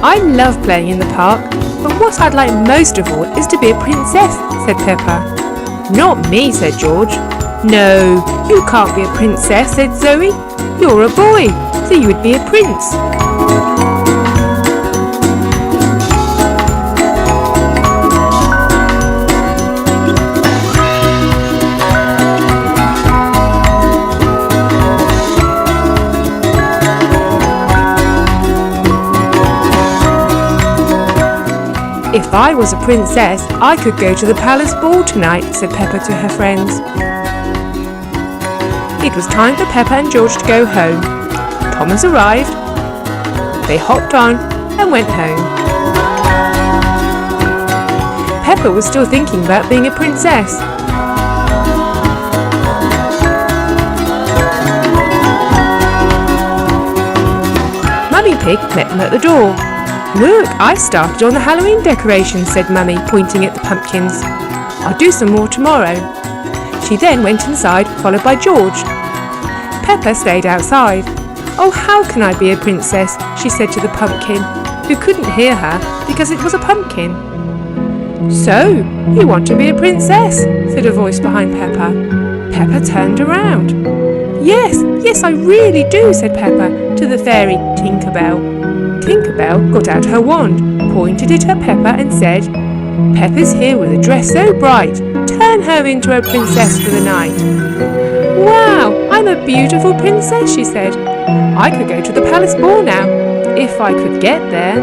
I love playing in the park, but what I'd like most of all is to be a princess, said Peppa. Not me, said George. No, you can't be a princess, said Zoe. You're a boy, so you would be a prince. If I was a princess, I could go to the palace ball tonight, said Peppa to her friends. It was time for Peppa and George to go home. Thomas arrived. They hopped on and went home. Peppa was still thinking about being a princess. Mummy Pig met them at the door. Look, I started on the Halloween decorations, said Mummy, pointing at the pumpkins. I'll do some more tomorrow. She then went inside, followed by George. Peppa stayed outside. Oh, how can I be a princess? She said to the pumpkin, who couldn't hear her because it was a pumpkin. So, you want to be a princess? Said a voice behind Peppa. Peppa turned around. Yes, I really do, said Peppa to the fairy Tinkerbell. Tinkerbell got out her wand, pointed it at Peppa and said, Peppa's here with a dress so bright. Turn her into a princess for the night. Wow, I'm a beautiful princess, she said. I could go to the palace ball now, if I could get there.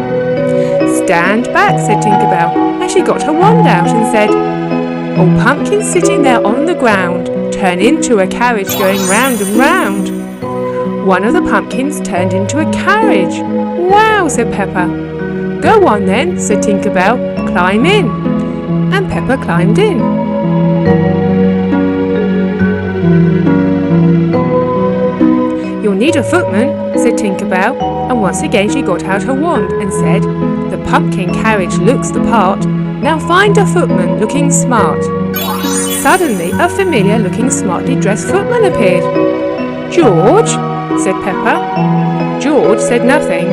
Stand back, said Tinkerbell, and she got her wand out and said, Oh, pumpkin sitting there on the ground, turn into a carriage going round and round. One of the pumpkins turned into a carriage. Wow, said Peppa. Go on then, said Tinkerbell, climb in. And Peppa climbed in. You'll need a footman, said Tinkerbell, and once again she got out her wand and said, The pumpkin carriage looks the part. Now find a footman looking smart. Suddenly a familiar looking smartly dressed footman appeared. George, said Peppa. George said nothing.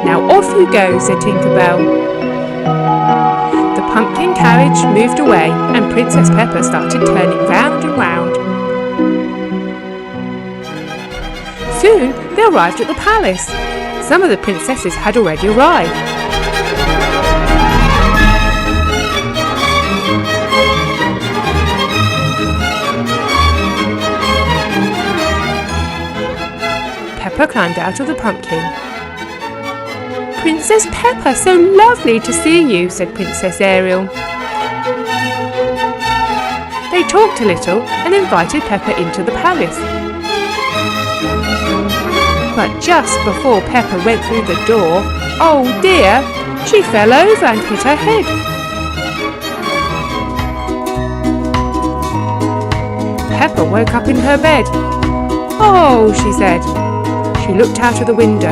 Now off you go, said Tinkerbell. The pumpkin carriage moved away and Princess Peppa started turning round and round. Soon they arrived at the palace. Some of the princesses had already arrived. Peppa climbed out of the pumpkin. Princess Peppa, so lovely to see you, said Princess Ariel. They talked a little and invited Peppa into the palace. But just before Peppa went through the door, oh dear, she fell over and hit her head. Peppa woke up in her bed. Oh, she said. She looked out of the window.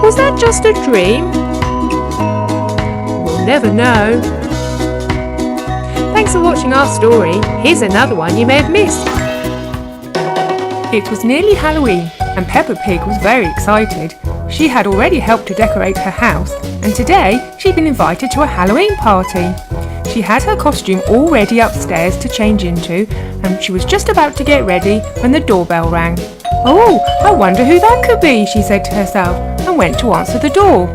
Was that just a dream? We'll never know. Thanks for watching our story. Here's another one you may have missed. It was nearly Halloween and Peppa Pig was very excited. She had already helped to decorate her house and today she'd been invited to a Halloween party. She had her costume all ready upstairs to change into and she was just about to get ready when the doorbell rang. Oh, I wonder who that could be, she said to herself and went to answer the door.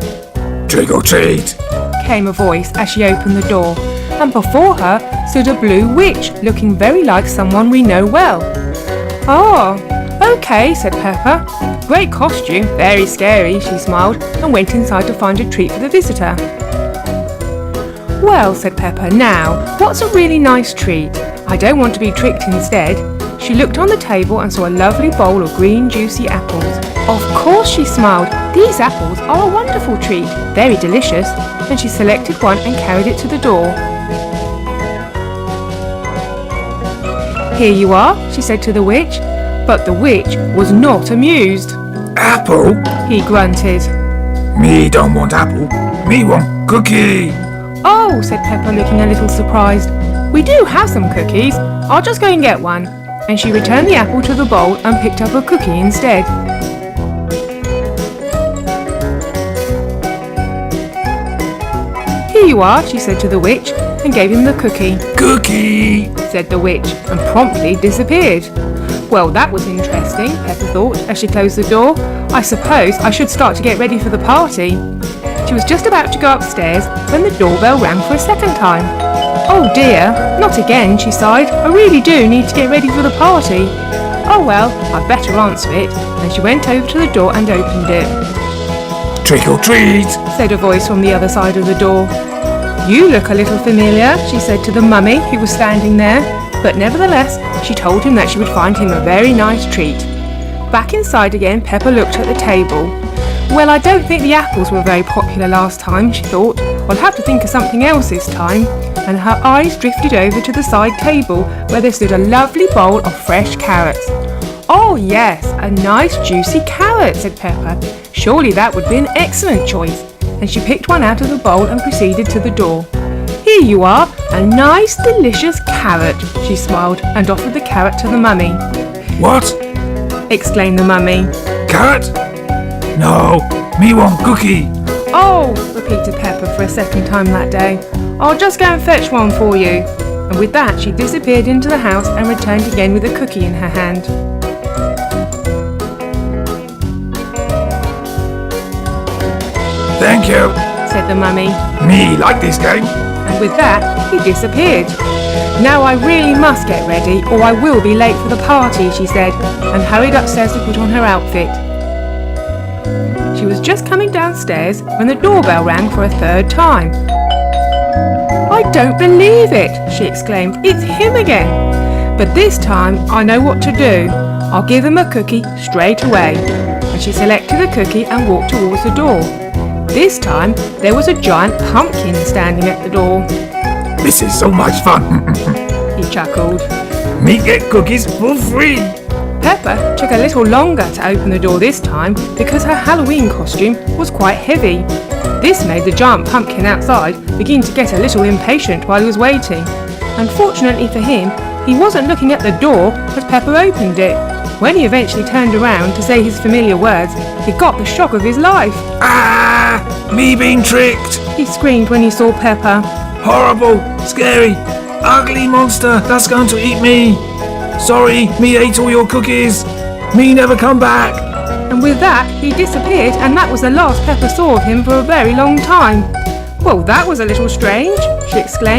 Trick or treat, came a voice as she opened the door, and before her stood a blue witch looking very like someone we know well. Oh, okay, said Peppa. Great costume, very scary, she smiled and went inside to find a treat for the visitor. Well, said Peppa, now, what's a really nice treat? I don't want to be tricked instead. She looked on the table and saw a lovely bowl of green, juicy apples. Of course, she smiled. These apples are a wonderful treat, very delicious. And she selected one and carried it to the door. Here you are, she said to the witch. But the witch was not amused. Apple? He grunted. Me don't want apple. Me want cookie. Oh, said Peppa, looking a little surprised. We do have some cookies. I'll just go and get one. And she returned the apple to the bowl and picked up a cookie instead. you are, she said to the witch, and gave him the cookie. Cookie! Said the witch, and promptly disappeared. Well, that was interesting, Peppa thought, as she closed the door. I suppose I should start to get ready for the party. She was just about to go upstairs when the doorbell rang for a second time. Oh dear, not again, she sighed. I really do need to get ready for the party. Oh well, I'd better answer it. And she went over to the door and opened it. Trick or treat! Said a voice from the other side of the door. You look a little familiar, she said to the mummy who was standing there. But nevertheless, she told him that she would find him a very nice treat. Back inside again, Peppa looked at the table. Well, I don't think the apples were very popular last time, she thought. I'll have to think of something else this time. And her eyes drifted over to the side table where there stood a lovely bowl of fresh carrots. Oh yes, a nice juicy carrot, said Peppa. Surely that would be an excellent choice. And she picked one out of the bowl and proceeded to the door. Here you are, a nice delicious carrot, she smiled and offered the carrot to the mummy. What? Exclaimed the mummy. Carrot? No, me want cookie. Oh, repeated Peppa for a second time that day. I'll just go and fetch one for you. And with that she disappeared into the house and returned again with a cookie in her hand. Thank you, said the mummy. me like this game. And with that, he disappeared. Now I really must get ready or I will be late for the party, she said, and hurried upstairs to put on her outfit. She was just coming downstairs when the doorbell rang for a third time. I don't believe it, she exclaimed. It's him again. But this time I know what to do. I'll give him a cookie straight away. And she selected a cookie and walked towards the door. This time there was a giant pumpkin standing at the door. This is so much fun. He chuckled. Me get cookies for free. Peppa took a little longer to open the door this time because her Halloween costume was quite heavy. This made the giant pumpkin outside begin to get a little impatient while he was waiting. Unfortunately for him, he wasn't looking at the door as Peppa opened it. When he eventually turned around to say his familiar words, he got the shock of his life. Ah! Me being tricked! He screamed when he saw Peppa. Horrible, scary, ugly monster that's going to eat me. Sorry, me ate all your cookies. Me never come back. And with that, he disappeared, and that was the last Peppa saw of him for a very long time. Well, that was a little strange, she exclaimed.